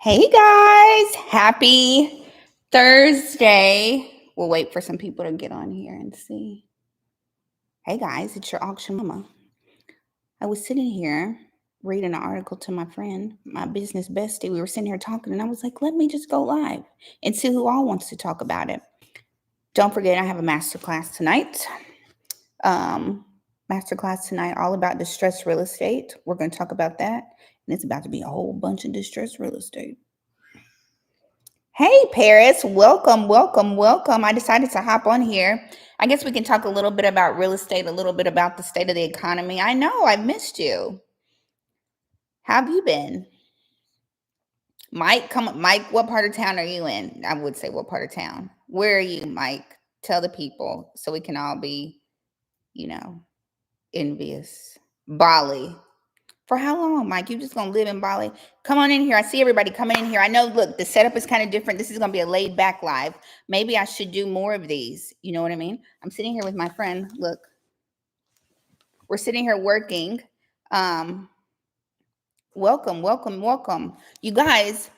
Hey guys, happy Thursday. We'll wait for some people to get on here and see. Hey guys, it's your auction mama. I was sitting here reading an article to my friend, my business bestie. We were sitting here talking, and I was like, let me just go live and see who all wants to talk about it. Don't forget, I have a masterclass tonight. Um, Masterclass tonight, all about distressed real estate. We're going to talk about that, and it's about to be a whole bunch of distressed real estate. Hey, Paris, welcome, welcome, welcome. I decided to hop on here. I guess we can talk a little bit about real estate, a little bit about the state of the economy. I know I've missed you. How have you been? Mike, Mike, what part of town are you in? I would say what part of town. Where are you, Mike? Tell the people so we can all be, you know, envious. Bali. For how long, Mike? You just gonna live in Bali? Come on in here. I see everybody coming in here. I know, look, the setup is kind of different. This is gonna be a laid back live. Maybe I should do more of these. You know what I mean? I'm sitting here with my friend. Look, we're sitting here working. Welcome, welcome, welcome. You guys,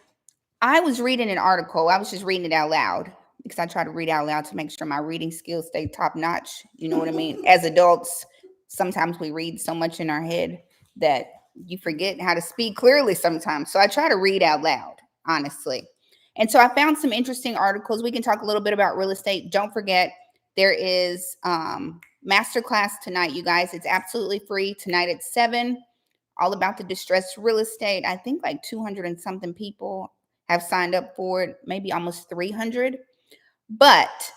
I was reading an article. I was just reading it out loud because I try to read out loud to make sure my reading skills stay top notch. You know what I mean? As adults, sometimes we read so much in our head that you forget how to speak clearly sometimes. So I try to read out loud, honestly. And so I found some interesting articles. We can talk a little bit about real estate. Don't forget, there is masterclass tonight, you guys. It's absolutely free tonight at 7. All about the distressed real estate. I think like 200 and something people have signed up for it, maybe almost 300. But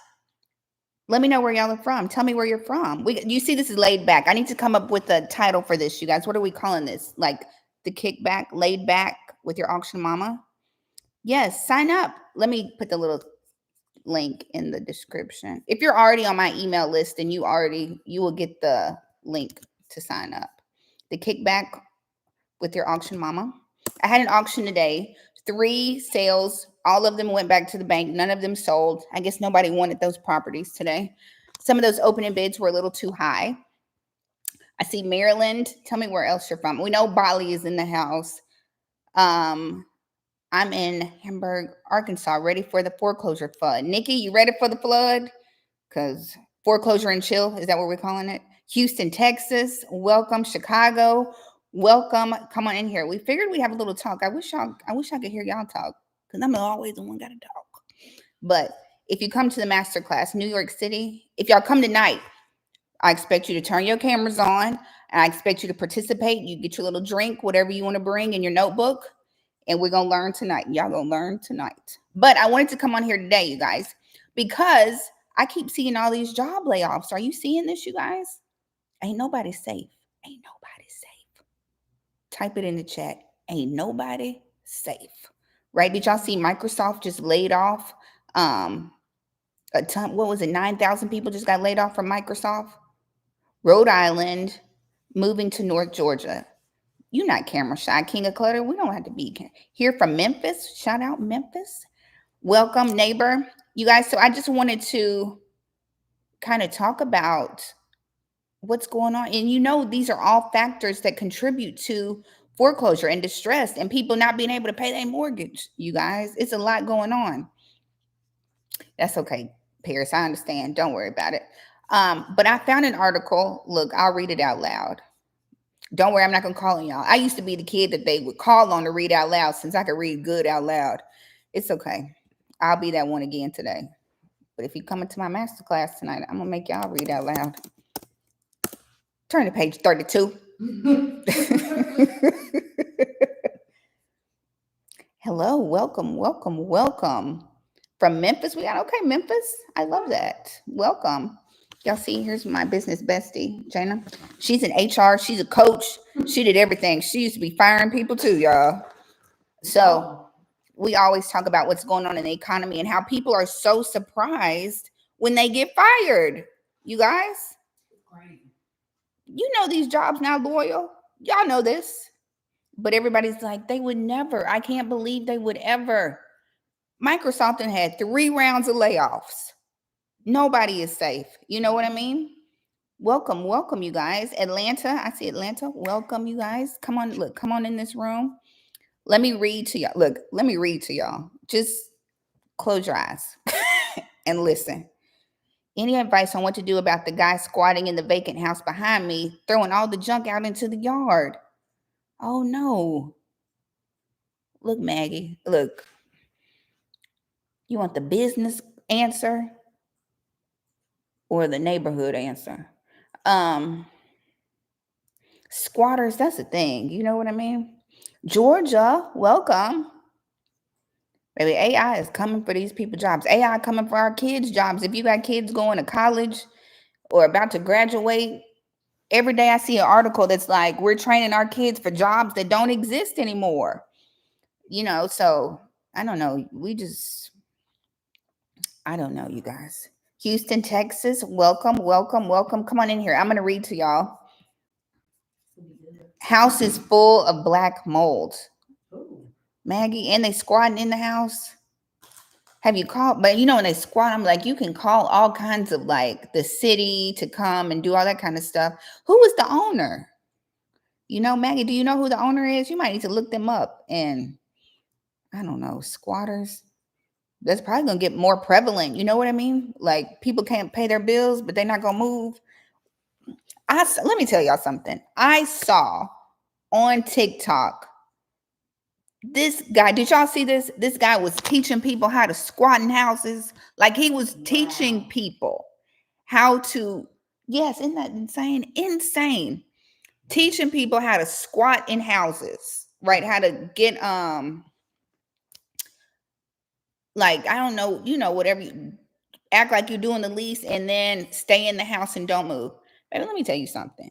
let me know where y'all are from. Tell me where you're from. You see, this is laid back. I need to come up with a title for this, you guys. What are we calling this? Like the kickback, laid back with your auction mama? Yes, sign up. Let me put the little link in the description. If you're already on my email list, then you will get the link to sign up. The kickback with your auction mama. I had an auction today. 3 sales. All of them went back to the bank. None of them sold. I guess nobody wanted those properties today. Some of those opening bids were a little too high. I see Maryland. Tell me where else you're from. We know Bali is in the house. I'm in Hamburg, Arkansas, ready for the foreclosure flood. Nikki, you ready for the flood? Because foreclosure and chill, is that what we're calling it? Houston, Texas, welcome. Chicago, welcome. Come on in here. We figured we'd have a little talk. I wish I could hear y'all talk because I'm always the one got to talk. But if you come to the masterclass, New York City, if y'all come tonight, I expect you to turn your cameras on and I expect you to participate. You get your little drink, whatever you want to bring in your notebook, and we're going to learn tonight. Y'all going to learn tonight. But I wanted to come on here today, you guys, because I keep seeing all these job layoffs. Are you seeing this, you guys? Ain't nobody safe. Ain't nobody safe. Type it in the chat. Ain't nobody safe. Right? Did y'all see Microsoft just laid off a ton? What was it? 9,000 people just got laid off from Microsoft. Rhode Island, moving to North Georgia. You're not camera shy, King of Clutter. We don't have to be here from Memphis. Shout out Memphis. Welcome, neighbor. You guys, so I just wanted to kind of talk about what's going on. And you know, these are all factors that contribute to foreclosure and distress and people not being able to pay their mortgage. You guys, it's a lot going on. That's okay, Paris. I understand. Don't worry about it. But I found an article. Look, I'll read it out loud. Don't worry, I'm not going to call on y'all. I used to be the kid that they would call on to read out loud since I could read good out loud. It's okay. I'll be that one again today. But if you come into my masterclass tonight, I'm going to make y'all read out loud. Turn to page 32. Hello, welcome, welcome, welcome. From Memphis, we got, okay, Memphis. I love that. Welcome. Y'all see, here's my business bestie, Jana. She's in HR. She's a coach. She did everything. She used to be firing people too, y'all. So we always talk about what's going on in the economy and how people are so surprised when they get fired. You guys? You know these jobs now loyal. Y'all know this. But everybody's like, they would never. I can't believe they would ever. Microsoft had 3 rounds of layoffs. Nobody is safe. You know what I mean? Welcome, welcome, you guys. Atlanta, I see Atlanta. Welcome, you guys. Come on, look, come on in this room. Let me read to y'all. Look, let me read to y'all. Just close your eyes and listen. Any advice on what to do about the guy squatting in the vacant house behind me, throwing all the junk out into the yard? Oh no. Look, Maggie, look, you want the business answer or the neighborhood answer? Um, Squatters, that's a thing. You know what I mean? Georgia, welcome. Baby, AI is coming for these people jobs. AI coming for our kids' jobs. If you got kids going to college or about to graduate, every day I see an article that's like, we're training our kids for jobs that don't exist anymore. So I don't know. I don't know, you guys. Houston, Texas, welcome, welcome, welcome. Come on in here. I'm going to read to y'all. House is full of black mold. Maggie, and they squatting in the house. Have you called? But when they squat, I'm like, you can call all kinds of like the city to come and do all that kind of stuff. Who is the owner? Maggie, do you know who the owner is? You might need to look them up. And I don't know, squatters. That's probably gonna get more prevalent. You know what I mean? Like people can't pay their bills, but they're not gonna move. Let me tell y'all something. I saw on TikTok this guy. Did y'all see this? This guy was teaching people how to squat in houses. Like he was teaching people how to. Yes, isn't that insane? Insane. Teaching people how to squat in houses, right? How to get like I don't know, whatever. Act like you're doing the lease and then stay in the house and don't move. Baby, let me tell you something.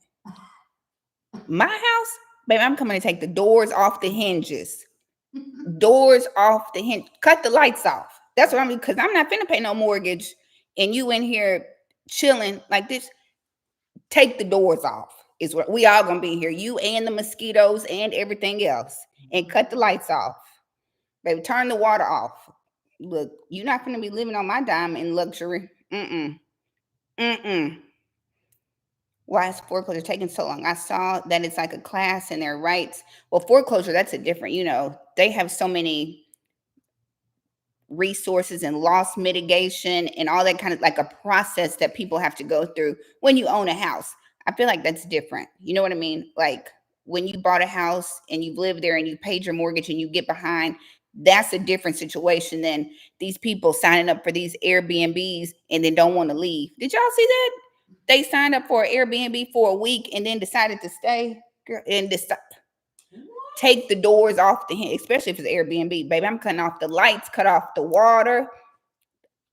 My house, baby, I'm coming to take the doors off the hinges. Doors off the hinge. Cut the lights off. That's what I'm, because I'm not finna pay no mortgage and you in here chilling like this. Take the doors off. Is what we all gonna be here. You and the mosquitoes and everything else. And cut the lights off. Baby, turn the water off. Look, you're not gonna be living on my dime in luxury. Mm-mm. Why is foreclosure taking so long? I saw that it's like a class in their rights. Well, foreclosure, that's a different, they have so many resources and loss mitigation and all that kind of like a process that people have to go through when you own a house. I feel like that's different. You know what I mean? Like when you bought a house and you've lived there and you paid your mortgage and you get behind, that's a different situation than these people signing up for these Airbnbs and then don't want to leave. Did y'all see that? They signed up for an Airbnb for a week and then decided to stay. Girl, and take the doors off the hinge, especially if it's Airbnb. Baby, I'm cutting off the lights, cut off the water.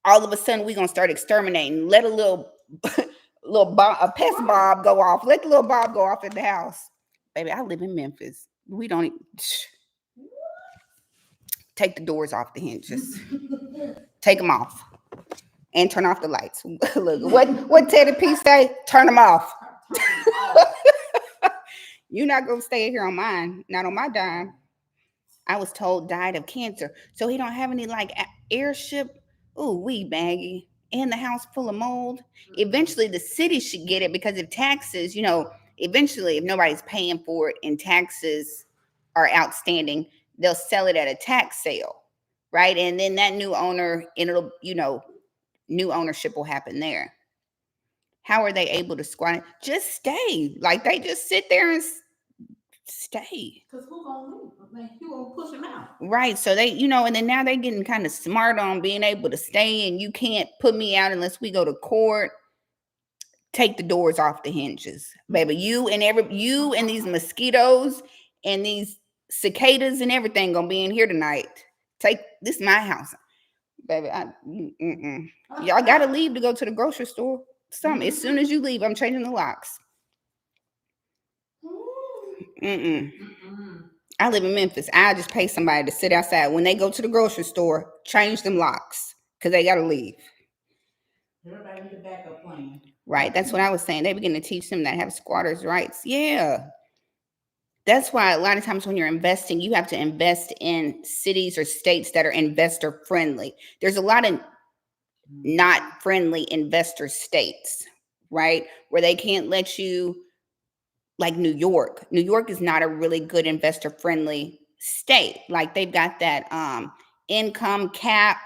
All of a sudden, we're gonna start exterminating. Let a little a pest bob go off. Let the little bob go off at the house. Baby, I live in Memphis. We don't take the doors off the hinges. Take them off. And turn off the lights. Look, what Teddy P say? Turn them off. You're not gonna stay here on mine, not on my dime. I was told died of cancer, so he don't have any like airship. Ooh, wee baggy, and the house full of mold. Eventually, the city should get it because if taxes, eventually, if nobody's paying for it and taxes are outstanding, they'll sell it at a tax sale, right? And then that new owner, and it'll, new ownership will happen there. How are they able to squat? Just stay. Like they just sit there and stay. Because who gonna leave? Like, you gonna push them out. Right. So they, and then now they're getting kind of smart on being able to stay, and you can't put me out unless we go to court. Take the doors off the hinges, baby. You and these mosquitoes and these cicadas and everything gonna be in here tonight. This is my house. Baby, y'all gotta leave to go to the grocery store. As soon as you leave, I'm changing the locks. I live in Memphis. I just pay somebody to sit outside when they go to the grocery store, change them locks because they gotta leave. Everybody need a backup plan. Right, that's what I was saying. They begin to teach them that have squatters' rights. Yeah. That's why a lot of times when you're investing, you have to invest in cities or states that are investor friendly. There's a lot of not friendly investor states, right? Where they can't let you, like New York. New York is not a really good investor friendly state. Like they've got that income cap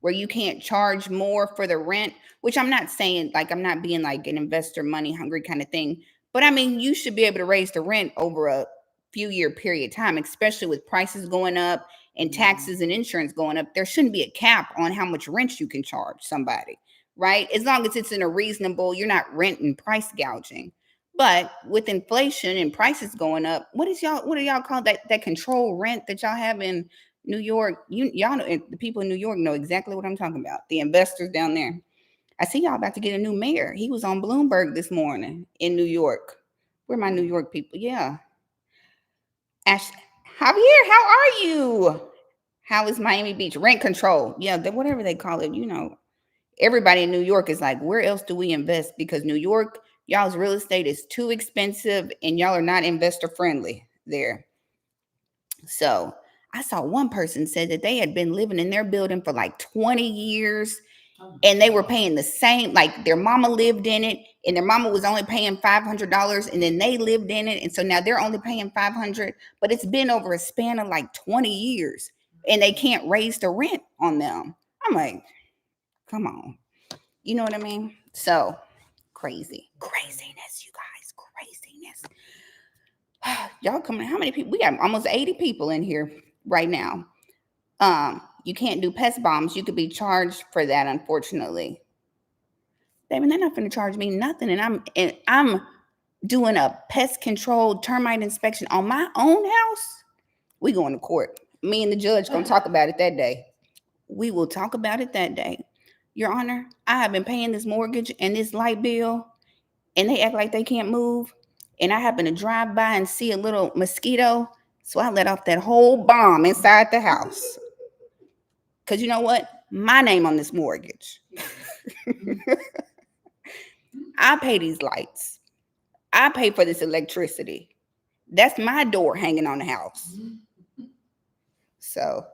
where you can't charge more for the rent, which I'm not saying, like, I'm not being like an investor money hungry kind of thing, but I mean, you should be able to raise the rent over a few year period of time, especially with prices going up and taxes and insurance going up. There shouldn't be a cap on how much rent you can charge somebody, right? As long as it's in a reasonable, you're not renting price gouging. But with inflation and prices going up, what do y'all call that control rent that y'all have in New York? Y'all know, the people in New York know exactly what I'm talking about. The investors down there. I see y'all about to get a new mayor. He was on Bloomberg this morning in New York. Where are my New York people? Yeah. Ash Javier, how are you? How is Miami Beach? Rent control. Yeah, whatever they call it, everybody in New York is like, where else do we invest? Because New York, y'all's real estate is too expensive and y'all are not investor friendly there. So I saw one person said that they had been living in their building for like 20 years and they were paying the same, like their mama lived in it and their mama was only paying $500 and then they lived in it. And so now they're only paying $500, but it's been over a span of like 20 years and they can't raise the rent on them. I'm like, come on. You know what I mean? So craziness, you guys, craziness. Y'all coming? How many people? We got almost 80 people in here right now. You can't do pest bombs. You could be charged for that, unfortunately. Baby, they're not going to charge me nothing, and I'm doing a pest control termite inspection on my own house. We going to court. Me and the judge gonna talk about it that day. We will talk about it that day. Your Honor, I have been paying this mortgage and this light bill, and they act like they can't move. And I happen to drive by and see a little mosquito, so I let off that whole bomb inside the house. Because you know what? My name on this mortgage. I pay these lights. I pay for this electricity. That's my door hanging on the house. So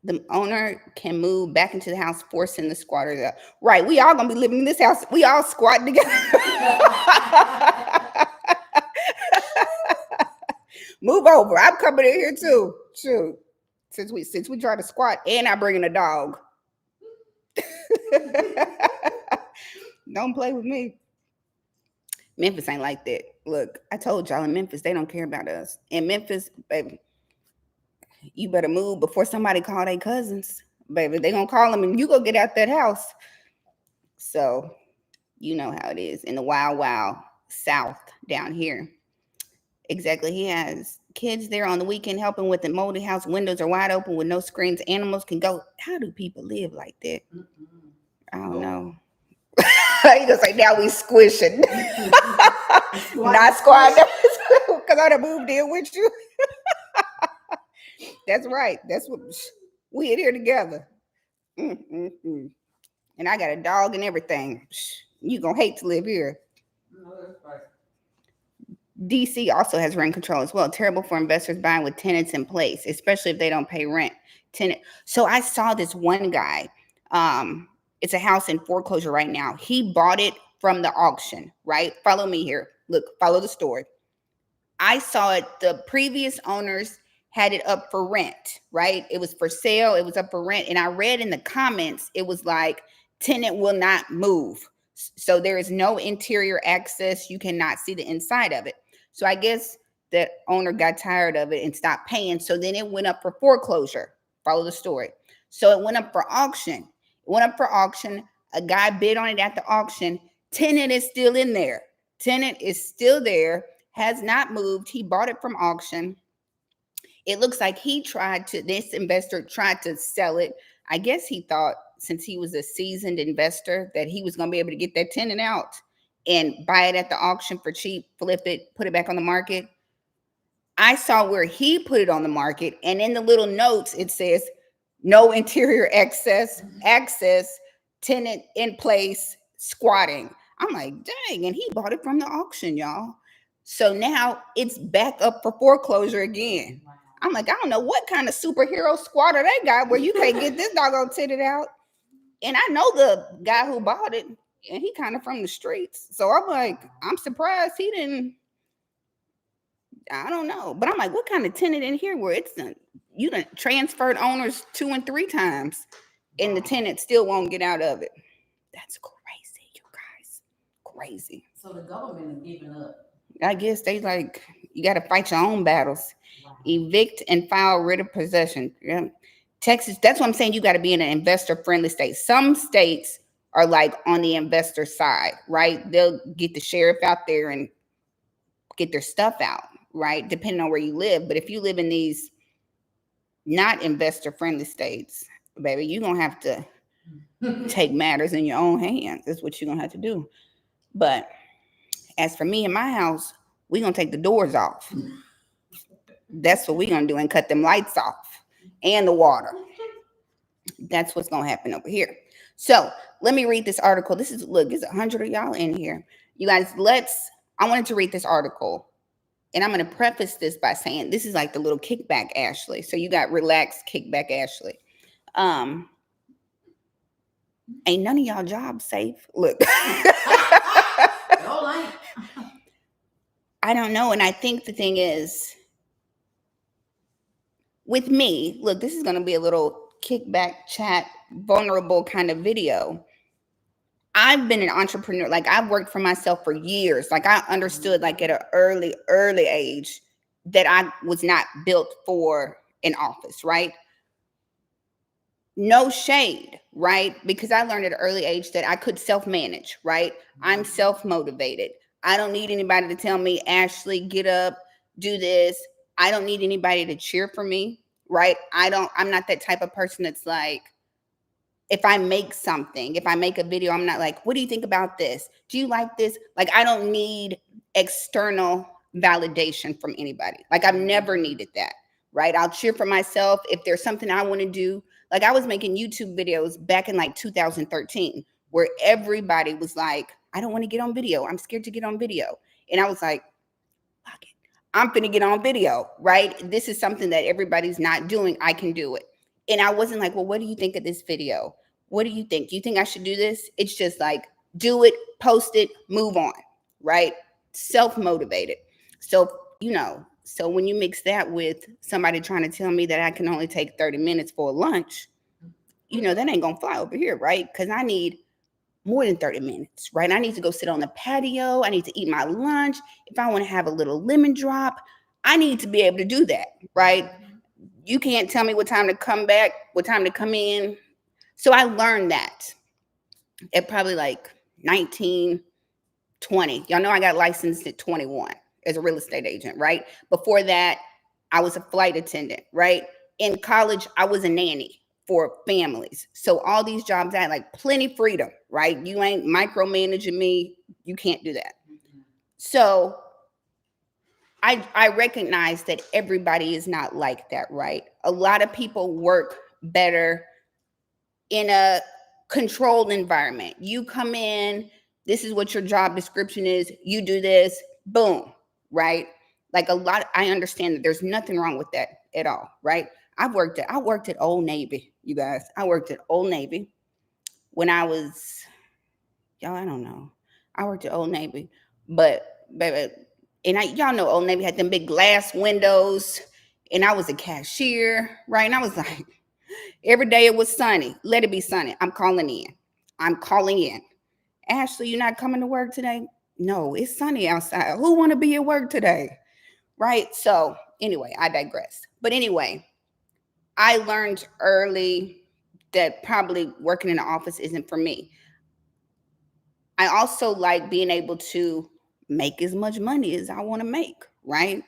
the owner can move back into the house, forcing the squatters out. Right, we all gonna be living in this house. We all squatting together. Move over. I'm coming in here too. Shoot. Since we try to squat, and I bring in a dog. Don't play with me. Memphis ain't like that. Look, I told y'all in Memphis, they don't care about us. In Memphis, baby, you better move before somebody call their cousins. Baby, they gonna call them and you go get out that house. So, you know how it is in the wild, wild South down here. Exactly. He has kids there on the weekend helping with the moldy house. Windows are wide open with no screens. Animals can go. How do people live like that? I don't know. You gonna say now we squishing. Not squad because I done moved in with you. That's right. That's what we in here together. Mm-mm-mm. And I got a dog and everything. You gonna hate to live here. No, that's right. DC also has rent control as well. Terrible for investors buying with tenants in place, especially if they don't pay rent. So I saw this one guy. It's a house in foreclosure right now. He bought it from the auction, right? Follow me here. Look, follow the story. I saw it. The previous owners had it up for rent, right? It was for sale. It was up for rent. And I read in the comments, it was like, tenant will not move. So there is no interior access. You cannot see the inside of it. So I guess the owner got tired of it and stopped paying. So then it went up for foreclosure. Follow the story. So it went up for auction. It went up for auction. A guy bid on it at the auction. Tenant is still in there. Tenant is still there, has not moved. He bought it from auction. It looks like this investor tried to sell it. I guess he thought, since he was a seasoned investor, that he was going to be able to get that tenant out and buy it at the auction for cheap, flip it, put it back on the market. I saw where he put it on the market, and in the little notes, it says, no interior access, tenant in place, squatting. I'm like, dang, and he bought it from the auction, y'all. So now it's back up for foreclosure again. I'm like, I don't know what kind of superhero squatter they got where you can't get this doggone tenant out. And I know the guy who bought it, and he kind of from the streets. So I'm like, I'm surprised he didn't I don't know. But I'm like, what kind of tenant in here where you done transferred owners 2 and 3 times and the tenant still won't get out of it? That's crazy, you guys. Crazy. So the government is giving up. I guess they like, you got to fight your own battles. Wow. Evict and file writ of possession. Yeah. Texas, that's what I'm saying. You got to be in an investor friendly state. Some states are like on the investor side, right? They'll get the sheriff out there and get their stuff out, right? Depending on where you live. But if you live in these not investor friendly states, baby, you're going to have to take matters in your own hands. That's what you're going to have to do. But as for me and my house, we're going to take the doors off. That's what we're going to do, and cut them lights off and the water. That's what's going to happen over here. So let me read this article. This is, look, there's 100 of y'all in here. You guys, I wanted to read this article, and I'm going to preface this by saying this is like the little kickback Ashley. So you got relaxed kickback Ashley. Ain't none of y'all jobs safe. Look. I don't know. And I think the thing is, with me, look, this is going to be a little kickback chat, vulnerable kind of video. I've been an entrepreneur. Like, I've worked for myself for years. Like, I understood, like, at an early age that I was not built for an office, right? No shade, right? Because I learned at an early age that I could self-manage, right? I'm self-motivated. I don't need anybody to tell me, Ashley, get up, do this. I don't need anybody to cheer for me, right? I'm not that type of person that's like, if I make something, if I make a video, I'm not like, what do you think about this? Do you like this? Like, I don't need external validation from anybody. Like, I've never needed that, right? I'll cheer for myself. If there's something I want to do, like, I was making YouTube videos back in like 2013, where everybody was like, I don't want to get on video. I'm scared to get on video. And I was like, fuck it. I'm finna get on video, right? This is something that everybody's not doing. I can do it. And I wasn't like, well, what do you think of this video? What do you think? Do you think I should do this? It's just like, do it, post it, move on, right? Self-motivated. So, so when you mix that with somebody trying to tell me that I can only take 30 minutes for a lunch, that ain't gonna fly over here, right? Because I need more than 30 minutes, right? I need to go sit on the patio. I need to eat my lunch. If I want to have a little lemon drop, I need to be able to do that, right? You can't tell me what time to come back, what time to come in. So I learned that at probably like 19, 20. Y'all know I got licensed at 21 as a real estate agent, right? Before that, I was a flight attendant, right? In college, I was a nanny for families. So all these jobs, I had like plenty freedom, right? You ain't micromanaging me. You can't do that. So I recognize that everybody is not like that, right? A lot of people work better in a controlled environment. You come in, this is what your job description is. You do this, boom, right? Like I understand that there's nothing wrong with that at all, right? I worked at Old Navy, you guys. I worked at Old Navy when I was, I don't know. I worked at Old Navy, but baby, and y'all know Old Navy had them big glass windows, and I was a cashier, right? And I was like, every day it was sunny. Let it be sunny. I'm calling in. Ashley, you're not coming to work today? No, it's sunny outside. Who want to be at work today? Right? So anyway, I digress. But anyway, I learned early that probably working in an office isn't for me. I also like being able to make as much money as I want to make, right?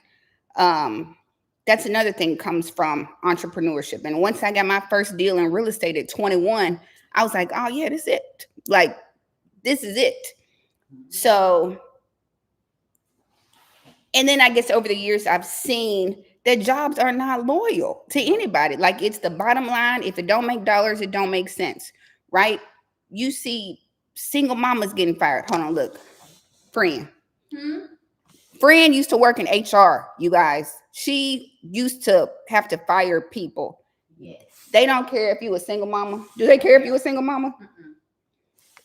That's another thing comes from entrepreneurship. And once I got my first deal in real estate at 21, I was like, oh yeah, this is it. Like, this is it. So, and then I guess over the years, I've seen that jobs are not loyal to anybody. Like, it's the bottom line. If it don't make dollars, it don't make sense, right? You see single mamas getting fired. Hold on, look. Friend. Friend used to work in HR, you guys. She used to have to fire people. Yes. They don't care if you a single mama. Do they care if you a single mama?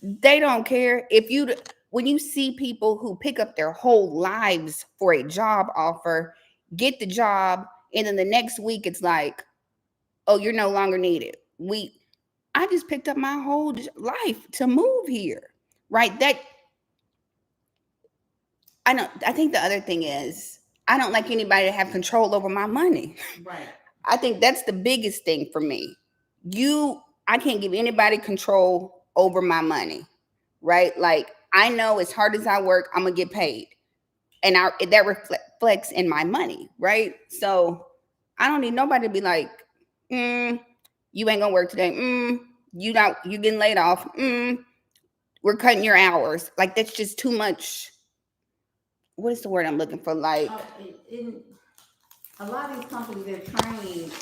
They don't care if you. when you see people who pick up their whole lives for a job offer, get the job, and then the next week it's like, oh, you're no longer needed. I just picked up my whole life to move here, right? That I don't. I think the other thing is I don't like anybody to have control over my money. Right. I think that's the biggest thing for me. I can't give anybody control over my money, right? Like I know as hard as I work, I'm gonna get paid, and that reflects in my money, right? So I don't need nobody to be like, you ain't gonna work today. You getting laid off. We're cutting your hours. Like that's just too much. What is the word I'm looking for? Like, In a lot of these companies, they're trained,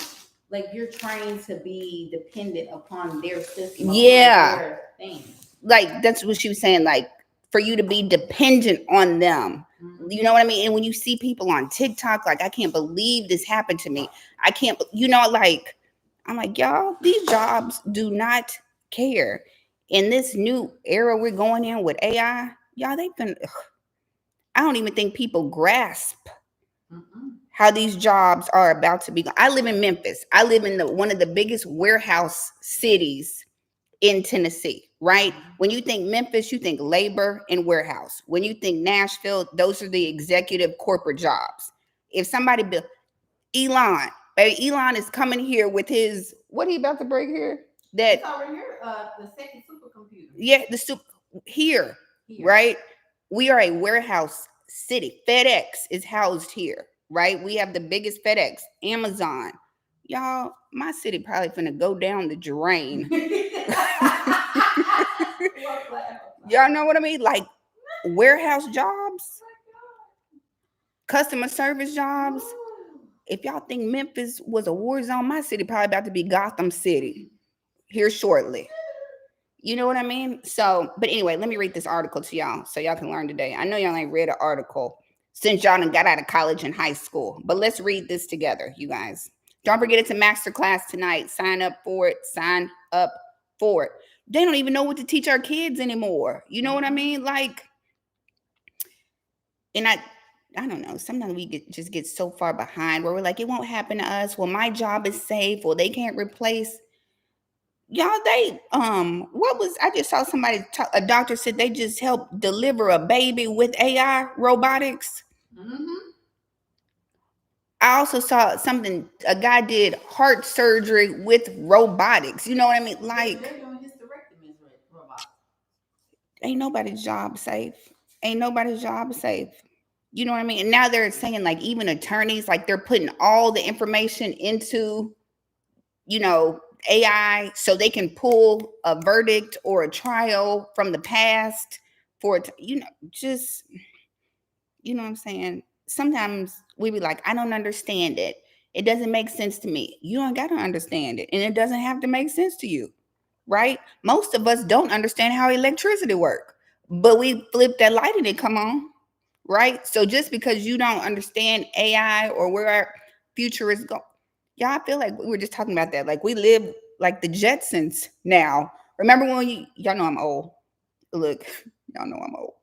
like you're trained to be dependent upon their system, yeah, their things. like that's what she was saying. Like for you to be dependent on them. You know what I mean? And when you see people on TikTok, like I can't believe this happened to me. I can't, like I'm like, y'all, these jobs do not care. In this new era we're going in with AI, y'all, I don't even think people grasp how these jobs are about to be. I live in Memphis. I live in one of the biggest warehouse cities in Tennessee, right? When you think Memphis, you think labor and warehouse. When you think Nashville, those are the executive corporate jobs. If somebody built Elon, baby, Elon is coming here with his, what he about to bring here? It's over here, the second supercomputer. Yeah, here, right? We are a warehouse city. FedEx is housed here, right? We have the biggest FedEx, Amazon. Y'all, my city probably finna go down the drain. Y'all know what I mean? Like warehouse jobs, customer service jobs. If y'all think Memphis was a war zone, my city probably about to be Gotham City here shortly. You know what I mean? So, but anyway, let me read this article to y'all so y'all can learn today. I know y'all ain't read an article since y'all done got out of college and high school, but let's read this together, you guys. Don't forget it's a masterclass tonight. Sign up for it. Sign up for it. They don't even know what to teach our kids anymore. You know what I mean? Like, and I don't know. Sometimes we just get so far behind where we're like, it won't happen to us. Well, my job is safe. Well, they can't replace. Y'all, what was, I just saw somebody, a doctor said they just helped deliver a baby with AI robotics. I also saw something, a guy did heart surgery with robotics. You know what I mean? Like, they're doing hysterectomies with robots. Ain't nobody's job safe. Ain't nobody's job safe. You know what I mean? And now they're saying like even attorneys, like they're putting all the information into, AI so they can pull a verdict or a trial from the past for it, just, what I'm saying? Sometimes we be like, I don't understand it. It doesn't make sense to me. You don't got to understand it. And it doesn't have to make sense to you, right? Most of us don't understand how electricity works, but we flip that light and it come on, right? So just because you don't understand AI or where our future is going, y'all, I feel like we were just talking about that. Like we live like the Jetsons now. Remember when y'all know I'm old. Look, y'all know I'm old.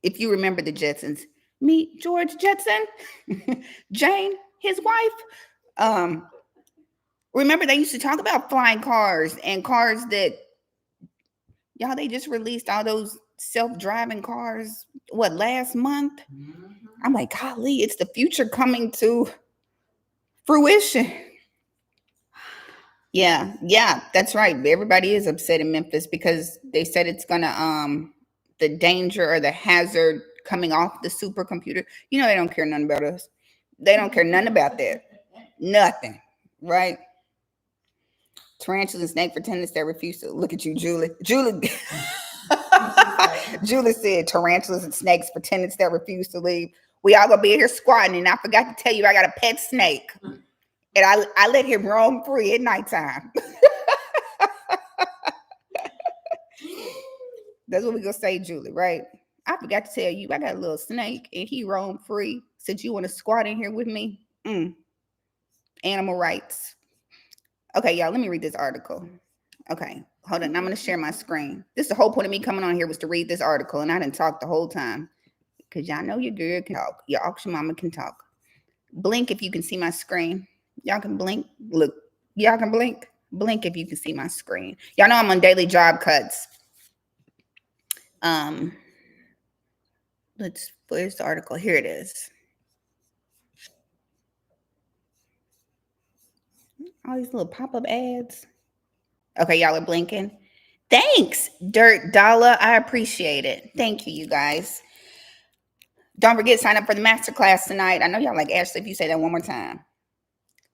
If you remember the Jetsons, meet George Jetson, Jane, his wife. Remember they used to talk about flying cars and cars that, y'all, they just released all those self-driving cars, what, last month? I'm like, golly, it's the future coming to fruition. Yeah, that's right. Everybody is upset in Memphis because they said it's gonna the danger or the hazard coming off the supercomputer. They don't care nothing about us. They don't care nothing about that. Nothing, right? Tarantulas and snake pretenders that refuse to look at you, Julie. Julie said tarantulas and snakes pretenders that refuse to leave. We all gonna be here squatting, and I forgot to tell you I got a pet snake. And I let him roam free at nighttime. That's what we gonna say, Julie, right? I forgot to tell you, I got a little snake and he roamed free. Since you want to squat in here with me, animal rights. Okay, y'all, let me read this article. Okay, Hold on, I'm going to share my screen. This is the whole point of me coming on here was to read this article, and I didn't talk the whole time because y'all know your girl can talk. Your auction mama can talk. Blink if you can see my screen. Y'all can blink. Look, y'all can blink. Blink if you can see my screen. Y'all know I'm on daily job cuts. Where's the article? Here it is. All these little pop-up ads. Okay, y'all are blinking. Thanks, Dirt Dollar. I appreciate it. Thank you, you guys. Don't forget, sign up for the masterclass tonight. I know y'all like Ashley if you say that one more time.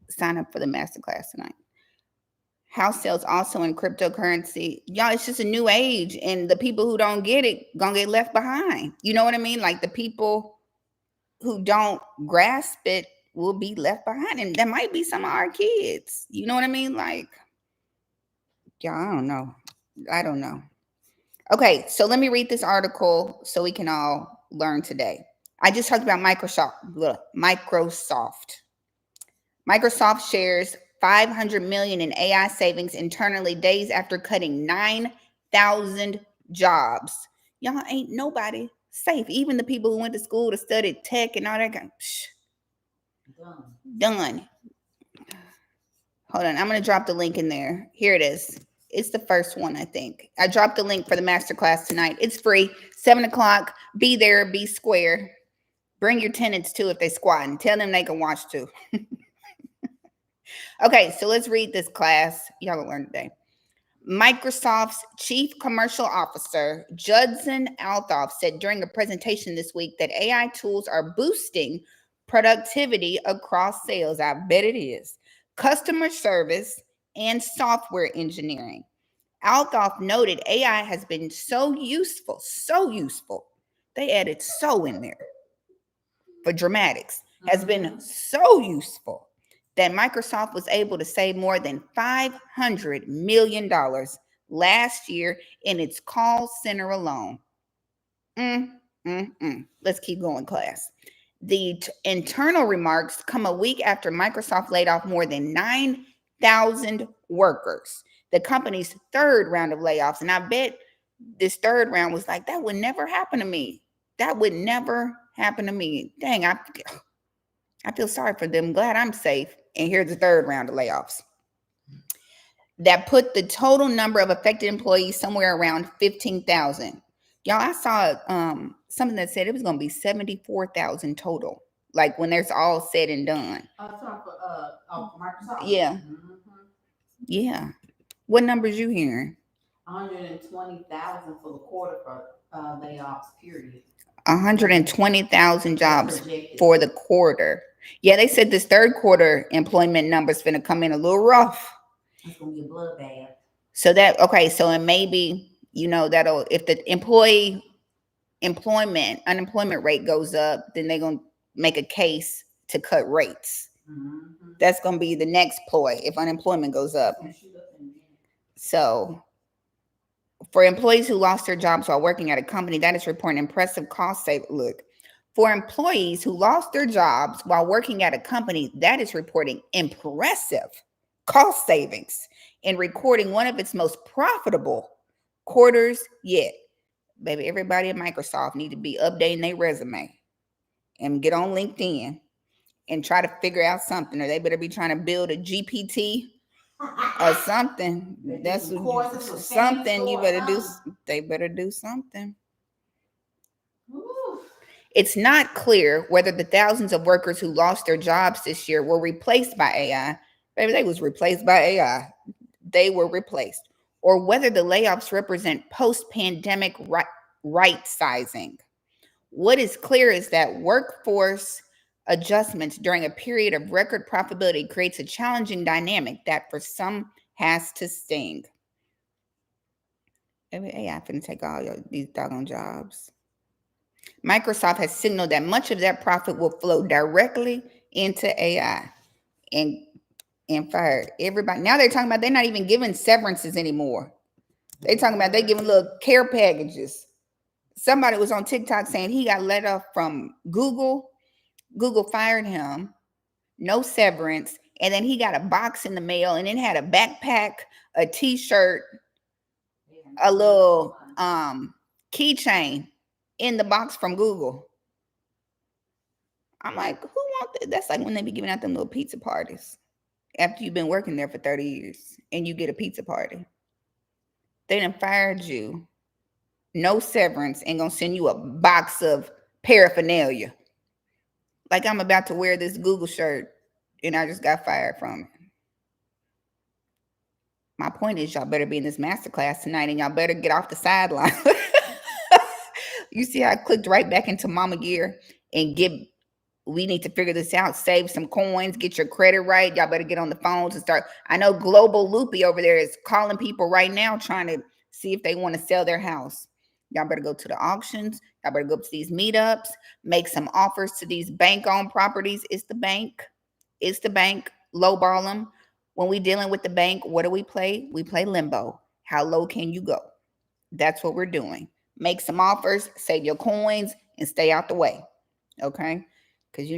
Sign up for the masterclass tonight. House sales also in cryptocurrency. Y'all, it's just a new age. And the people who don't get it gonna get left behind. You know what I mean? Like the people who don't grasp it will be left behind. And that might be some of our kids. You know what I mean? Like, y'all, I don't know. Okay, so let me read this article so we can all learn today. I just talked about Microsoft. Microsoft shares 500 million in AI savings internally days after cutting 9,000 jobs. Y'all ain't nobody safe. Even the people who went to school to study tech and all that kind. Done. Hold on, I'm gonna drop the link in there. Here it is. It's the first one, I think. I dropped the link for the masterclass tonight. It's free, 7 o'clock. Be there, be square. Bring your tenants too if they squatting. Tell them they can watch too. Okay, so let's read this class. Y'all will learn today. Microsoft's Chief Commercial Officer, Judson Althoff, said during a presentation this week that AI tools are boosting productivity across sales. I bet it is. Customer service and software engineering. Althoff noted AI has been so useful. They added so in there for dramatics. Has been so useful that Microsoft was able to save more than $500 million last year in its call center alone. Let's keep going, class. The internal remarks come a week after Microsoft laid off more than 9,000 workers, the company's third round of layoffs. And I bet this third round was like, that would never happen to me. That would never happen to me. Dang, I feel sorry for them. Glad I'm safe. And here's the third round of layoffs. That put the total number of affected employees somewhere around 15,000. Y'all, I saw something that said it was going to be 74,000 total. Like when there's all said and done. Microsoft. Yeah. Yeah. What numbers you hearing? 120,000 for the quarter for layoffs, period. 120,000 jobs for the quarter. Yeah, they said this third quarter employment numbers finna come in a little rough. It's gonna be a bloodbath. So and maybe, that'll, if the unemployment rate goes up, then they're gonna make a case to cut rates. That's gonna be the next ploy if unemployment goes up. So for employees who lost their jobs while working at a company, that is reporting impressive cost savings. Look, for employees who lost their jobs while working at a company, that is reporting impressive cost savings and recording one of its most profitable quarters yet. Baby, everybody at Microsoft need to be updating their resume and get on LinkedIn and try to figure out something, or they better be trying to build a GPT or something. That's something you better do. They better do something. It's not clear whether the thousands of workers who lost their jobs this year were replaced by AI. Baby, they was replaced by AI. They were replaced. Or whether the layoffs represent post-pandemic right sizing. What is clear is that workforce adjustments during a period of record profitability creates a challenging dynamic that for some has to sting. AI finna take all these doggone jobs. Microsoft has signaled that much of that profit will flow directly into AI and fire everybody. Now they're talking about they're not even giving severances anymore. They're talking about they giving little care packages. Somebody was on TikTok saying he got let off from Google. Google fired him, no severance, and then he got a box in the mail, and it had a backpack, a t-shirt, a little keychain in the box from Google. I'm like, who want that? That's like when they be giving out them little pizza parties after you've been working there for 30 years and you get a pizza party. They done fired you. No severance and gonna send you a box of paraphernalia. Like I'm about to wear this Google shirt and I just got fired from it. My point is, y'all better be in this masterclass tonight and y'all better get off the sideline. You see, I clicked right back into Mama Gear and we need to figure this out. Save some coins, get your credit right. Y'all better get on the phones and start. I know Global Loopy over there is calling people right now trying to see if they want to sell their house. Y'all better go to the auctions. Y'all better go to these meetups, make some offers to these bank-owned properties. It's the bank. It's the bank. Lowball them. When we dealing with the bank, what do we play? We play limbo. How low can you go? That's what we're doing. Make some offers, save your coins, and stay out the way. Okay? Because,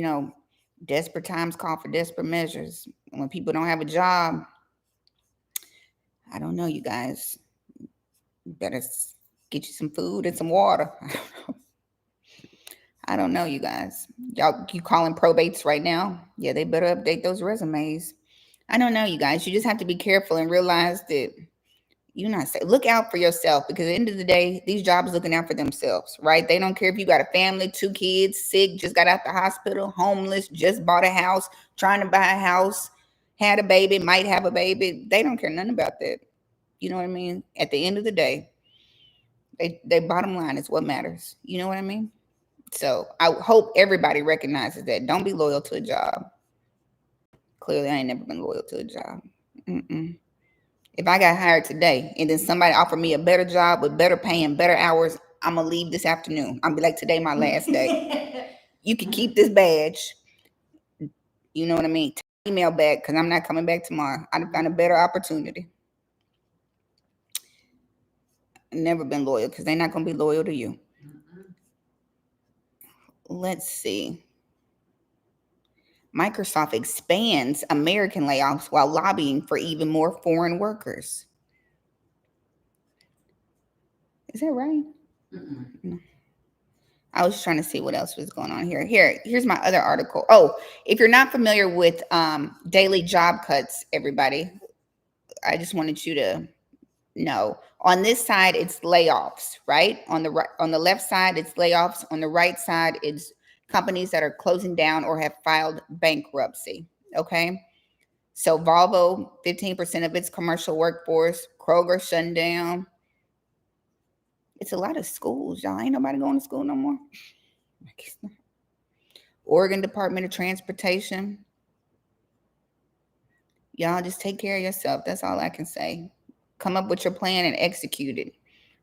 desperate times call for desperate measures. When people don't have a job, I don't know, you guys. You better get you some food and some water. I don't know, you guys. Y'all, you calling probates right now? Yeah, they better update those resumes. I don't know, you guys. You just have to be careful and realize that you're not safe. Look out for yourself, because at the end of the day, these jobs looking out for themselves, right? They don't care if you got a family, 2 kids, sick, just got out the hospital, homeless, just bought a house, trying to buy a house, had a baby, might have a baby. They don't care nothing about that. You know what I mean? At the end of the day, they bottom line is what matters. You know what I mean? So I hope everybody recognizes that. Don't be loyal to a job. Clearly, I ain't never been loyal to a job. Mm-mm. If I got hired today and then somebody offered me a better job with better pay and better hours, I'm going to leave this afternoon. I'm be like, today my last day. You can keep this badge. You know what I mean? Email back, because I'm not coming back tomorrow. I found a better opportunity. Never been loyal, because they're not going to be loyal to you. Let's see. Microsoft expands American layoffs while lobbying for even more foreign workers. Is that right? No. I was trying to see what else was going on here. Here's my other article. Oh, if you're not familiar with daily job cuts, everybody, I just wanted you to know. On this side, it's layoffs, right? On the left side, it's layoffs. On the right side, it's companies that are closing down or have filed bankruptcy. Okay. So Volvo, 15% of its commercial workforce. Kroger shutting down. It's a lot of schools, y'all. Ain't nobody going to school no more. Oregon Department of Transportation. Y'all just take care of yourself. That's all I can say. Come up with your plan and execute it.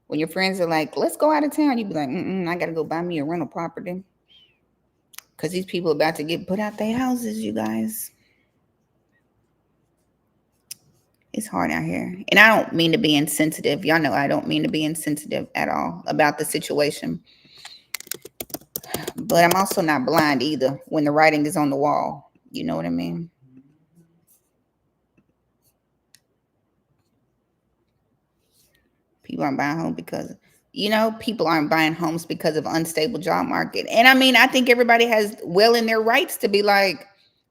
When your friends are like, let's go out of town, you be like, I got to go buy me a rental property. Because these people are about to get put out their houses, you guys. It's hard out here. And I don't mean to be insensitive. Y'all know I don't mean to be insensitive at all about the situation. But I'm also not blind either when the writing is on the wall. You know what I mean? People aren't buying homes because, people aren't buying homes because of unstable job market. And I mean, I think everybody has well in their rights to be like,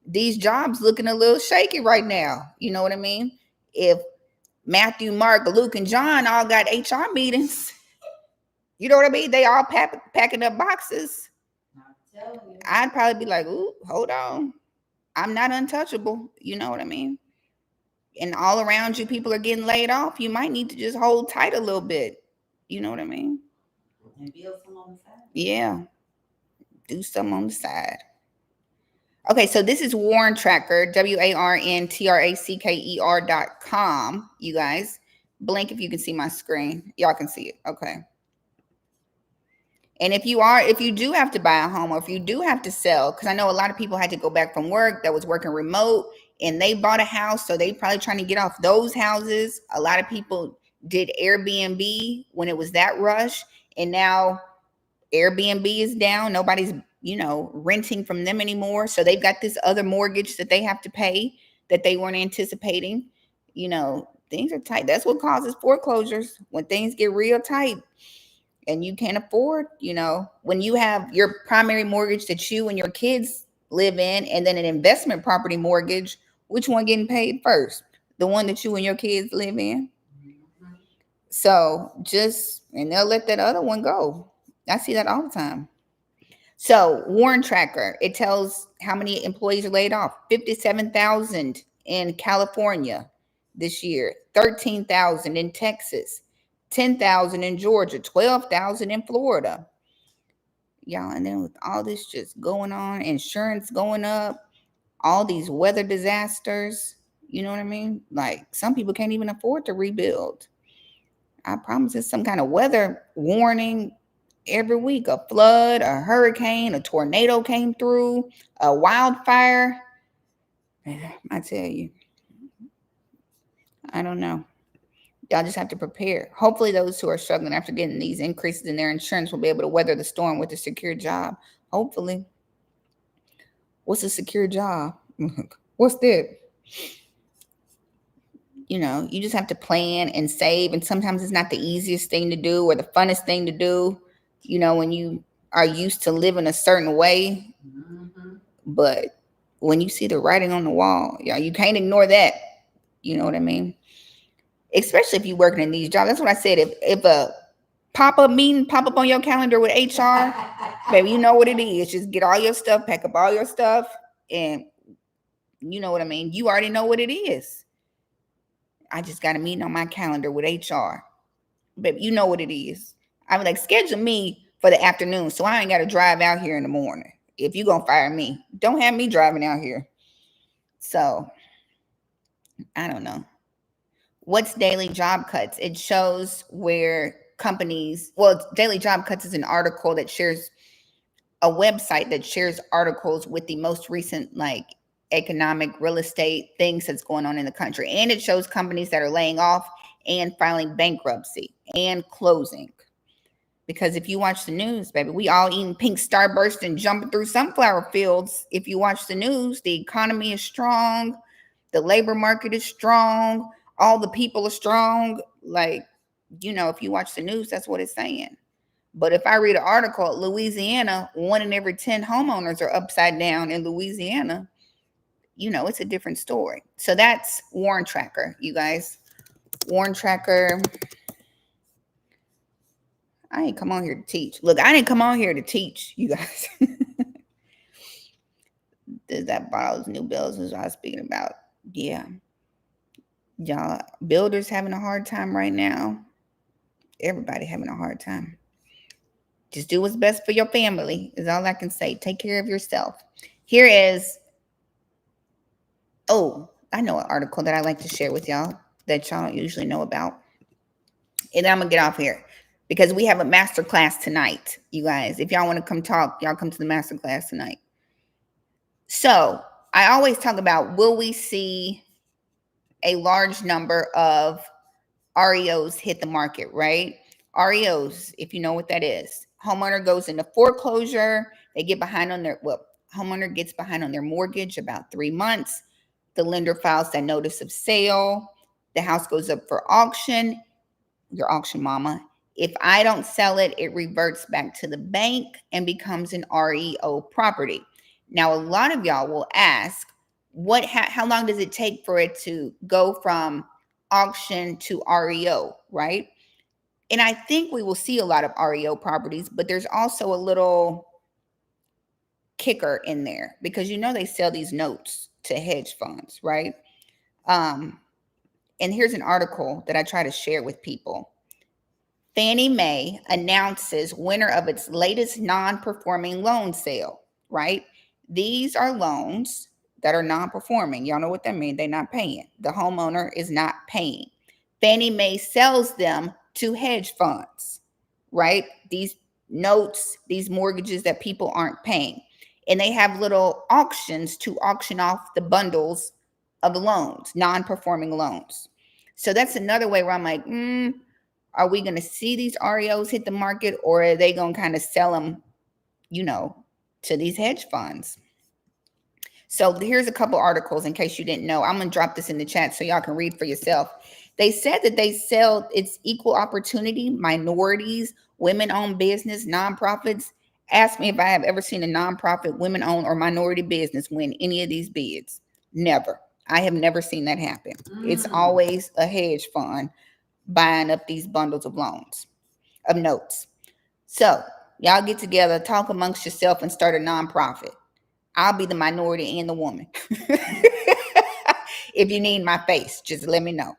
these jobs looking a little shaky right now. You know what I mean? If Matthew, Mark, Luke, and John all got HR meetings, you know what I mean? They all packing up boxes. I'd probably be like, ooh, hold on. I'm not untouchable. You know what I mean? And all around you, people are getting laid off. You might need to just hold tight a little bit. You know what I mean? And build some on the side. Yeah. Do something on the side. Okay, so this is Warren Tracker, WARNTRACKER.com, you guys. Blink if you can see my screen. Y'all can see it. Okay. And if you do have to buy a home, or if you do have to sell, because I know a lot of people had to go back from work that was working remote and they bought a house, so they probably trying to get off those houses. A lot of people did Airbnb when it was that rush, and now Airbnb is down. Nobody's, renting from them anymore. So they've got this other mortgage that they have to pay that they weren't anticipating. things are tight. That's what causes foreclosures, when things get real tight and you can't afford, when you have your primary mortgage that you and your kids live in, and then an investment property mortgage, which one getting paid first? The one that you and your kids live in. So and they'll let that other one go. I see that all the time. So Warren Tracker, it tells how many employees are laid off. 57,000 in California this year, 13,000 in Texas, 10,000 in Georgia, 12,000 in Florida. Y'all, and then with all this just going on, insurance going up, all these weather disasters, you know what I mean? Like, some people can't even afford to rebuild. I promise, it's some kind of weather warning every week. A flood, a hurricane, a tornado came through, a wildfire. I tell you, I don't know. Y'all just have to prepare. Hopefully those who are struggling after getting these increases in their insurance will be able to weather the storm with a secure job. Hopefully. What's a secure job? What's that? You just have to plan and save. And sometimes it's not the easiest thing to do or the funnest thing to do, when you are used to living a certain way. But when you see the writing on the wall, you can't ignore that. You know what I mean? Especially if you're working in these jobs. That's what I said. If a pop-up meeting pop up on your calendar with HR, baby, you know what it is. Just get all your stuff, pack up all your stuff, and you know what I mean? You already know what it is. I just got a meeting on my calendar with HR. Baby, you know what it is. I was like, schedule me for the afternoon so I ain't got to drive out here in the morning. If you're going to fire me, don't have me driving out here. So, I don't know. What's daily job cuts? It shows where companies, daily job cuts is an article that shares a website that shares articles with the most recent, like, economic real estate things that's going on in the country. And it shows companies that are laying off and filing bankruptcy and closing. Because if you watch the news, baby, we all eating pink starburst and jumping through sunflower fields. If you watch the news, the economy is strong. The labor market is strong. All the people are strong. Like, if you watch the news, that's what it's saying. But if I read an article, Louisiana, 1 in every 10 homeowners are upside down in Louisiana. It's a different story. So that's Warren Tracker, you guys. Warren Tracker. I ain't come on here to teach. Look, I didn't come on here to teach, you guys. There's that bottles, new bills, as I was speaking about. Yeah. Y'all, builders having a hard time right now. Everybody having a hard time. Just do what's best for your family is all I can say. Take care of yourself. Here is, I know an article that I like to share with y'all that y'all don't usually know about. And then I'm going to get off here because we have a masterclass tonight, you guys. If y'all want to come talk, y'all come to the masterclass tonight. So I always talk about, will we see a large number of REOs hit the market, right? REOs, if you know what that is. Homeowner goes into foreclosure. They get behind on homeowner gets behind on their mortgage about 3 months. The lender files that notice of sale. The house goes up for auction. Your auction mama. If I don't sell it, it reverts back to the bank and becomes an REO property. Now, a lot of y'all will ask, how long does it take for it to go from auction to REO, right? And I think we will see a lot of REO properties, but there's also a little kicker in there because they sell these notes to hedge funds, right? And here's an article that I try to share with people. Fannie Mae announces winner of its latest non-performing loan sale, right? These are loans that are non-performing. Y'all know what that means. They're not paying. The homeowner is not paying. Fannie Mae sells them to hedge funds, right? These notes, these mortgages that people aren't paying. And they have little auctions to auction off the bundles of the loans, non-performing loans. So that's another way where I'm like, are we going to see these REOs hit the market, or are they going to kind of sell them, to these hedge funds? So here's a couple articles in case you didn't know. I'm going to drop this in the chat so y'all can read for yourself. They said that they sell it's equal opportunity, minorities, women-owned business, nonprofits. Ask me if I have ever seen a nonprofit, women-owned, or minority business win any of these bids. Never. I have never seen that happen. It's always a hedge fund buying up these bundles of loans, of notes. So y'all get together, talk amongst yourself, and start a nonprofit. I'll be the minority and the woman. If you need my face, just let me know.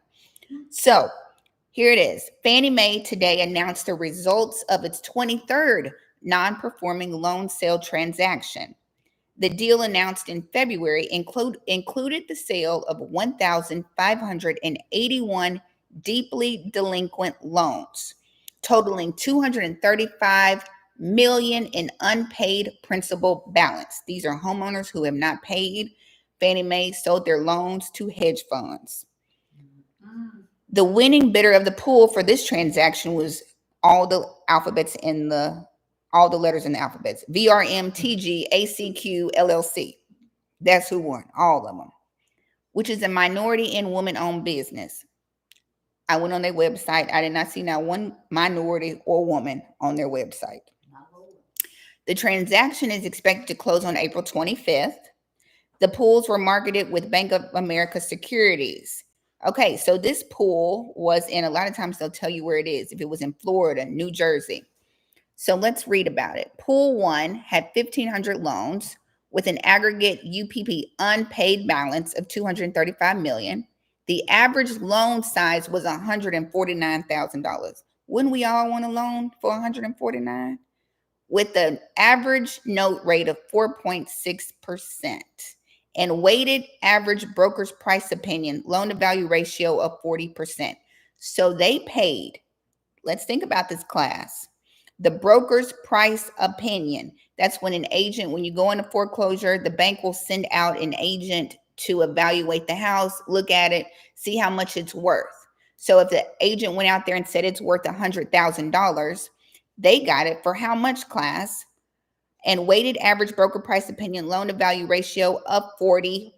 So here it is. Fannie Mae today announced the results of its 23rd non-performing loan sale transaction. The deal announced in February included the sale of 1,581 deeply delinquent loans, totaling $235 million in unpaid principal balance. These are homeowners who have not paid. Fannie Mae sold their loans to hedge funds. The winning bidder of the pool for this transaction was all the letters in the alphabets. VRM, TG, ACQ, LLC. That's who won, all of them, which is a minority and woman-owned business. I went on their website. I did not see not one minority or woman on their website. The transaction is expected to close on April 25th. The pools were marketed with Bank of America securities. Okay, so this pool was in, a lot of times they'll tell you where it is, if it was in Florida, New Jersey. So let's read about it. Pool 1 had 1,500 loans with an aggregate UPP unpaid balance of $235 million. The average loan size was $149,000. Wouldn't we all want a loan for $149,000? With an average note rate of 4.6% and weighted average broker's price opinion loan to value ratio of 40%. So they paid, let's think about this class, the broker's price opinion. That's when an agent, when you go into foreclosure, the bank will send out an agent to evaluate the house, look at it, see how much it's worth. So if the agent went out there and said it's worth $100,000, they got it for how much, class? And weighted average broker price opinion loan to value ratio of 40%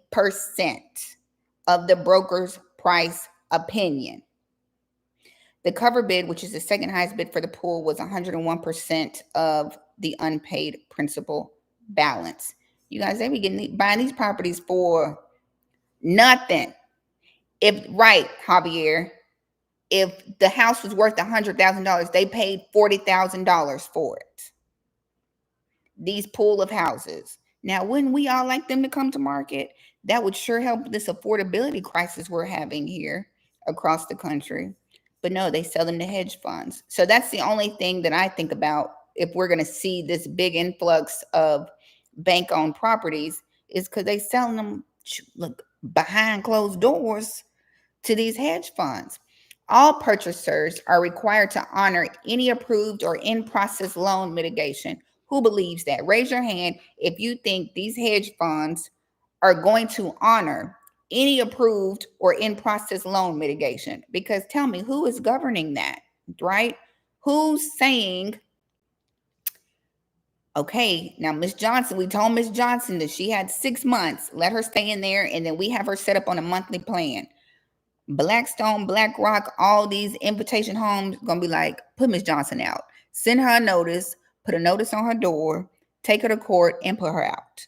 of the broker's price opinion. The cover bid, which is the second highest bid for the pool, was 101% of the unpaid principal balance. You guys, they be buying these properties for nothing. Right, Javier, if the house was worth $100,000, they paid $40,000 for it. These pool of houses. Now, wouldn't we all like them to come to market? That would sure help this affordability crisis we're having here across the country. But no, they sell them to hedge funds. So that's the only thing that I think about if we're going to see this big influx of bank-owned properties, is because they sell them behind closed doors to these hedge funds. All purchasers are required to honor any approved or in-process loan mitigation. Who believes that? Raise your hand if you think these hedge funds are going to honor any approved or in-process loan mitigation. Because tell me, who is governing that, right? Who's saying, okay, now Miss Johnson, we told Miss Johnson that she had 6 months. Let her stay in there, and then we have her set up on a monthly plan. Blackstone, BlackRock, all these invitation homes gonna be like, put Miss Johnson out. Send her a notice, put a notice on her door, take her to court, and put her out.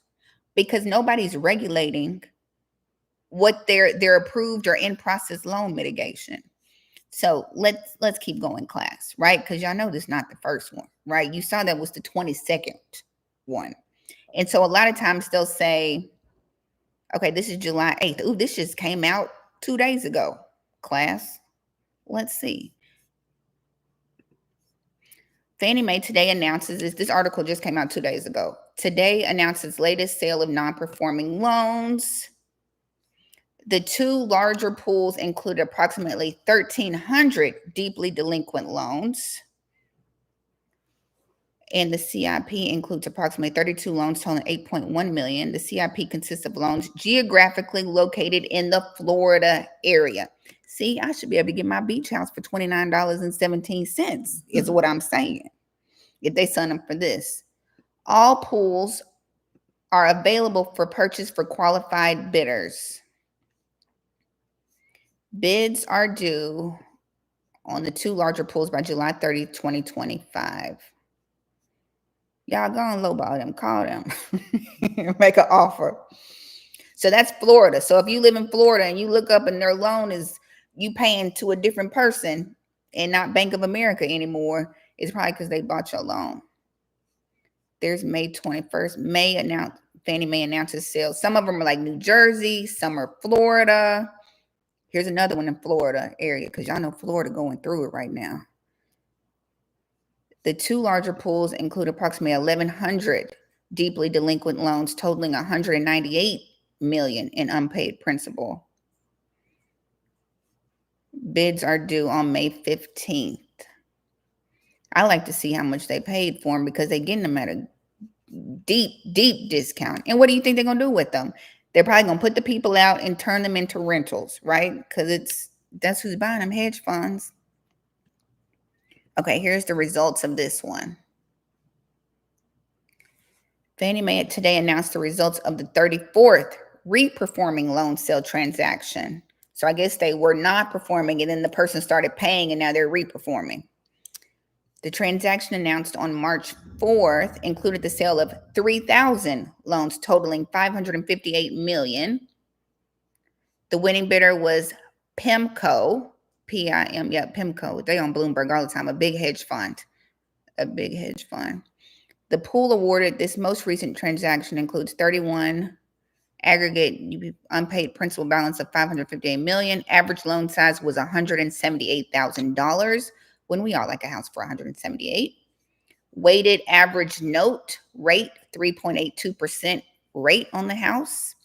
Because nobody's regulating what their approved or in-process loan mitigation. So let's keep going, class, right? Because y'all know this is not the first one, right? You saw that was the 22nd one. And so a lot of times they'll say, okay, this is July 8th. Ooh, this just came out 2 days ago, class. Let's see. Fannie Mae today announces this article just came out 2 days ago. Today announces latest sale of non-performing loans. The two larger pools include approximately 1,300 deeply delinquent loans. And the CIP includes approximately 32 loans totaling $8.1 million. The CIP consists of loans geographically located in the Florida area. See, I should be able to get my beach house for $29.17 is what I'm saying, if they sign up for this. All pools are available for purchase for qualified bidders. Bids are due on the 2 larger pools by July 30, 2025. Y'all go on lowball them, call them, make an offer. So that's Florida. So if you live in Florida and you look up and their loan is you paying to a different person and not Bank of America anymore, it's probably because they bought your loan. There's May 21st. Fannie Mae announces sales. Some of them are like New Jersey, some are Florida. Here's another one in Florida area because y'all know Florida going through it right now. The 2 larger pools include approximately 1,100 deeply delinquent loans totaling $198 million in unpaid principal. Bids are due on May 15th. I like to see how much they paid for them because they're getting them at a deep discount. And what do you think they're going to do with them? They're probably going to put the people out and turn them into rentals, right? Because that's who's buying them, hedge funds. Okay, here's the results of this one. Fannie Mae today announced the results of the 34th reperforming loan sale transaction. So I guess they were not performing and then the person started paying and now they're reperforming. The transaction announced on March 4th included the sale of 3,000 loans totaling $558 million. The winning bidder was PIMCO, P-I-M, yeah, PIMCO. They on Bloomberg all the time, a big hedge fund. The pool awarded this most recent transaction includes 31 aggregate unpaid principal balance of $558 million. Average loan size was $178,000 when we all like a house for $178,000. Weighted average note rate 3.82% rate on the house,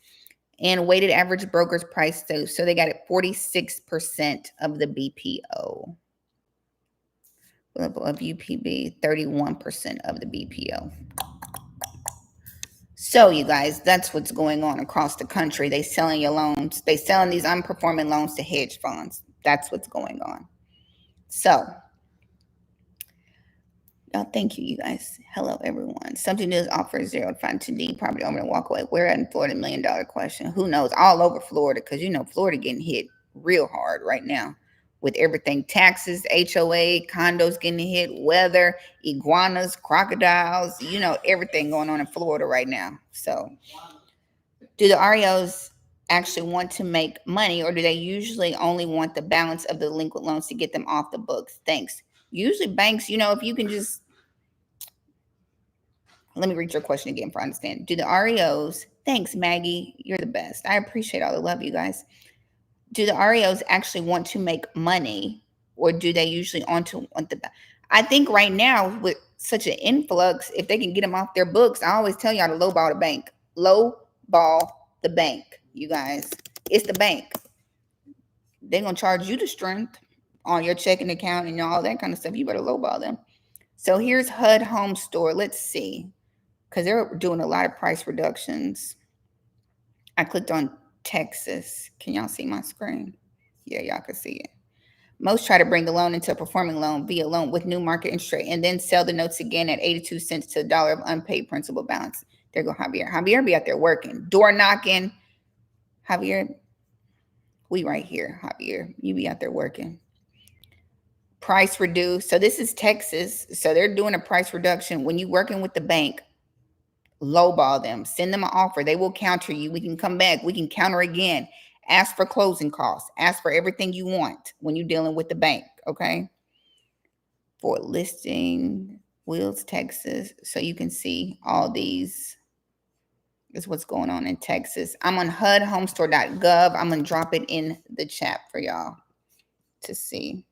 and weighted average broker's price so they got it 46% of the BPO. Level of UPB 31% of the BPO. So you guys, that's what's going on across the country. They selling your loans. They selling these unperforming loans to hedge funds. That's what's going on. So, thank you guys. Hello, everyone. Something News offers 0 to 5 2D property owner and walk away. Where in Florida? $1 million question. Who knows? All over Florida because Florida getting hit real hard right now with everything: taxes, HOA, condos getting hit, weather, iguanas, crocodiles. Everything going on in Florida right now. So, do the REOs actually want to make money, or do they usually only want the balance of the delinquent loans to get them off the books? Thanks. Usually banks, if you can just, let me read your question again for I understand. Do the REOs, thanks Maggie, you're the best. I appreciate all the love, you guys. Do the REOs actually want to make money, or do they usually want the, I think right now with such an influx, if they can get them off their books, I always tell y'all to lowball the bank. Lowball the bank, you guys. It's the bank. They're going to charge you the strength on your checking account and all that kind of stuff. You better lowball them. So here's HUD Home Store. Let's see, because they're doing a lot of price reductions. I clicked on Texas. Can y'all see my screen? Yeah, y'all can see it. Most try to bring the loan into a performing loan via loan with new market interest rate and then sell the notes again at 82 cents to $1 of unpaid principal balance. There go Javier. Javier be out there working, door knocking. Javier, we right here, Javier. You be out there working. Price reduced. So this is Texas. So they're doing a price reduction. When you're working with the bank, lowball them. Send them an offer. They will counter you. We can come back. We can counter again. Ask for closing costs. Ask for everything you want when you're dealing with the bank, okay? For listing, Wheels, Texas. So you can see all these. Is what's going on in Texas. I'm on HUDhomestore.gov. I'm going to drop it in the chat for y'all to see.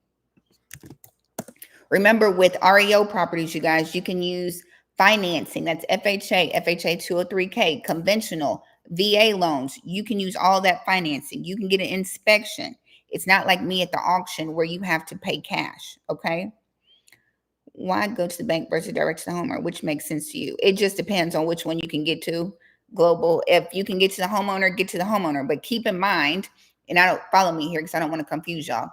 Remember, with REO properties, you guys, you can use financing. That's FHA, FHA 203K, conventional, VA loans. You can use all that financing. You can get an inspection. It's not like me at the auction where you have to pay cash, okay? Why go to the bank versus direct to the homeowner? Which makes sense to you? It just depends on which one you can get to. Global, if you can get to the homeowner, get to the homeowner. But keep in mind, and I don't follow me here because I don't want to confuse y'all.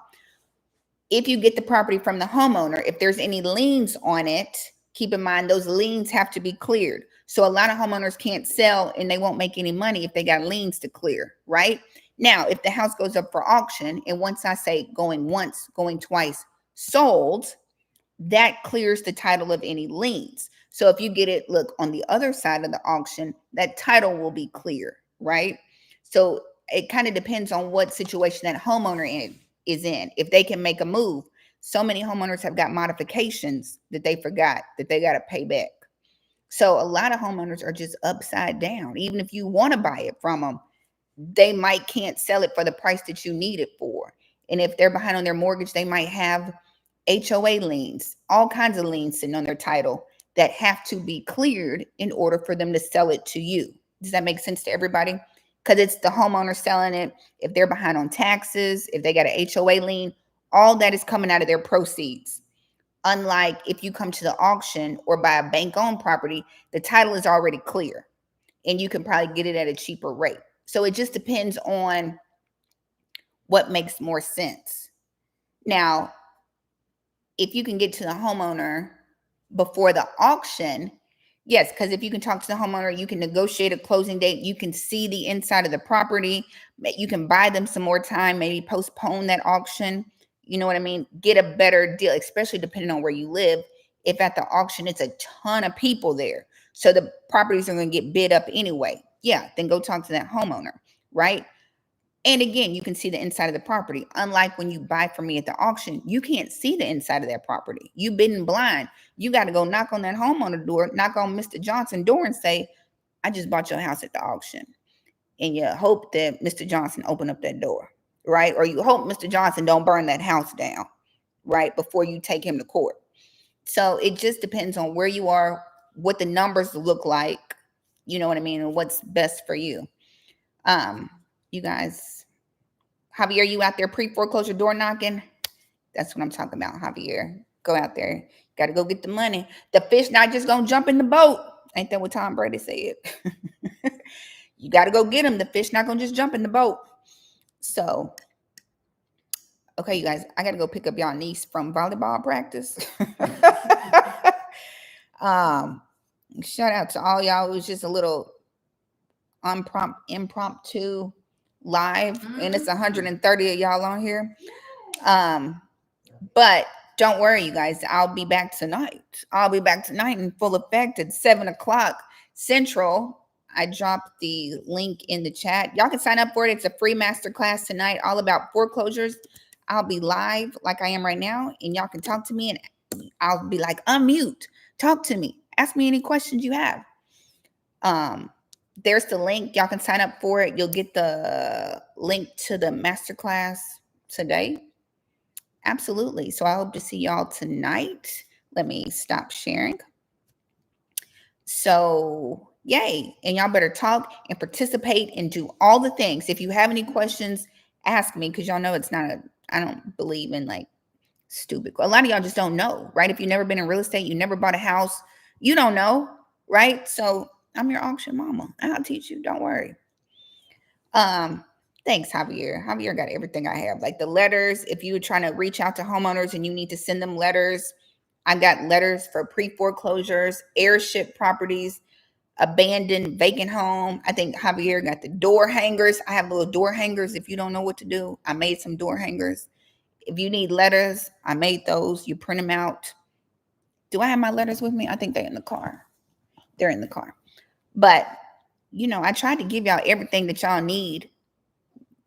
If you get the property from the homeowner, if there's any liens on it, keep in mind those liens have to be cleared. So a lot of homeowners can't sell and they won't make any money if they got liens to clear, right? Now, if the house goes up for auction, and once I say going once, going twice, sold, that clears the title of any liens. So if you get it, look, on the other side of the auction, that title will be clear, right? So it kind of depends on what situation that homeowner is in. If they can make a move, so many homeowners have got modifications that they forgot that they got to pay back. So a lot of homeowners are just upside down. Even if you want to buy it from them, they might can't sell it for the price that you need it for. And if they're behind on their mortgage, they might have HOA liens, all kinds of liens sitting on their title that have to be cleared in order for them to sell it to you. Does that make sense to everybody? Because it's the homeowner selling it. If they're behind on taxes, if they got a HOA lien, all that is coming out of their proceeds. Unlike if you come to the auction or buy a bank-owned property, the title is already clear and you can probably get it at a cheaper rate. So it just depends on what makes more sense. Now, if you can get to the homeowner before the auction, yes, because if you can talk to the homeowner, you can negotiate a closing date. You can see the inside of the property. You can buy them some more time, maybe postpone that auction. You know what I mean? Get a better deal, especially depending on where you live. If at the auction, it's a ton of people there. So the properties are going to get bid up anyway. Yeah, then go talk to that homeowner, right? And again, you can see the inside of the property. Unlike when you buy from me at the auction, you can't see the inside of that property. You've been blind. You got to go knock on that homeowner door, knock on Mr. Johnson door and say, I just bought your house at the auction. And you hope that Mr. Johnson open up that door, right? Or you hope Mr. Johnson don't burn that house down, right? Before you take him to court. So it just depends on where you are, what the numbers look like, you know what I mean, and what's best for you. You guys, Javier, you out there pre-foreclosure door knocking? That's what I'm talking about, Javier. Go out there. Got to go get the money. The fish not just going to jump in the boat. Ain't that what Tom Brady said? You got to go get him. The fish not going to just jump in the boat. So, okay, you guys, I got to go pick up y'all niece from volleyball practice. Shout out to all y'all. It was just a little impromptu live, and it's 130 of y'all on here. But don't worry, you guys. I'll be back tonight. In full effect at 7:00 Central. I dropped the link in the chat. Y'all can sign up for it. It's a free masterclass tonight, all about foreclosures. I'll be live like I am right now, and y'all can talk to me, and I'll be like, unmute, talk to me, ask me any questions you have. There's the link. Y'all can sign up for it. You'll get the link to the masterclass today. Absolutely. So I hope to see y'all tonight. Let me stop sharing. So yay. And y'all better talk and participate and do all the things. If you have any questions, ask me, because y'all know I don't believe in like stupid. A lot of y'all just don't know, right? If you've never been in real estate, you never bought a house, you don't know, right? So I'm your auction mama. I'll teach you. Don't worry. Thanks, Javier. Javier got everything I have. Like the letters, if you're trying to reach out to homeowners and you need to send them letters, I got letters for pre-foreclosures, airship properties, abandoned vacant home. I think Javier got the door hangers. I have little door hangers. If you don't know what to do, I made some door hangers. If you need letters, I made those. You print them out. Do I have my letters with me? I think they're in the car. They're in the car. But, I tried to give y'all everything that y'all need.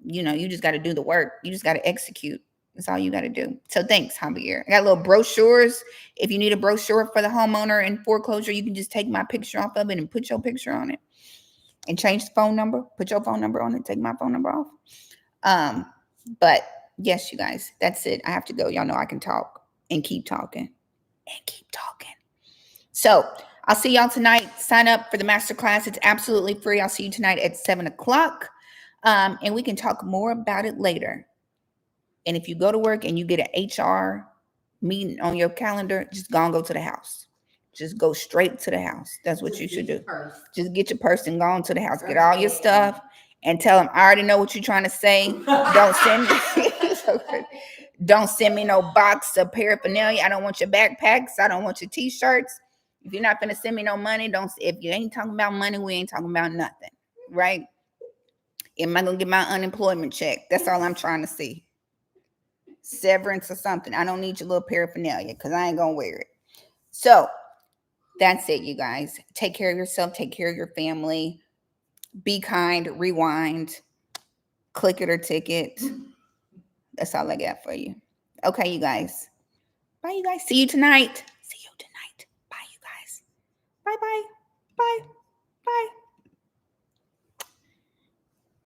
You just got to do the work. You just got to execute. That's all you got to do. So thanks, Javier. I got little brochures. If you need a brochure for the homeowner in foreclosure, you can just take my picture off of it and put your picture on it and change the phone number. Put your phone number on it. Take my phone number off. But yes, you guys, that's it. I have to go. Y'all know I can talk and keep talking and keep talking. So I'll see y'all tonight. Sign up for the masterclass. It's absolutely free. I'll see you tonight at 7:00. And we can talk more about it later. And if you go to work and you get an HR meeting on your calendar, just go to the house. Just go straight to the house. That's what you should do. Just get your purse and go on to the house. Get all your stuff and tell them, I already know what you're trying to say. Don't send me no box of paraphernalia. I don't want your backpacks. I don't want your t-shirts. If you're not gonna send me no money, don't. If you ain't talking about money, we ain't talking about nothing, right? Am I gonna get my unemployment check? That's all I'm trying to see. Severance or something. I don't need your little paraphernalia because I ain't gonna wear it. So that's it, you guys. Take care of yourself. Take care of your family. Be kind. Rewind. Click it or ticket. That's all I got for you. Okay, you guys. Bye, you guys. See you tonight. See you tonight. Bye, you guys. Bye, bye. Bye.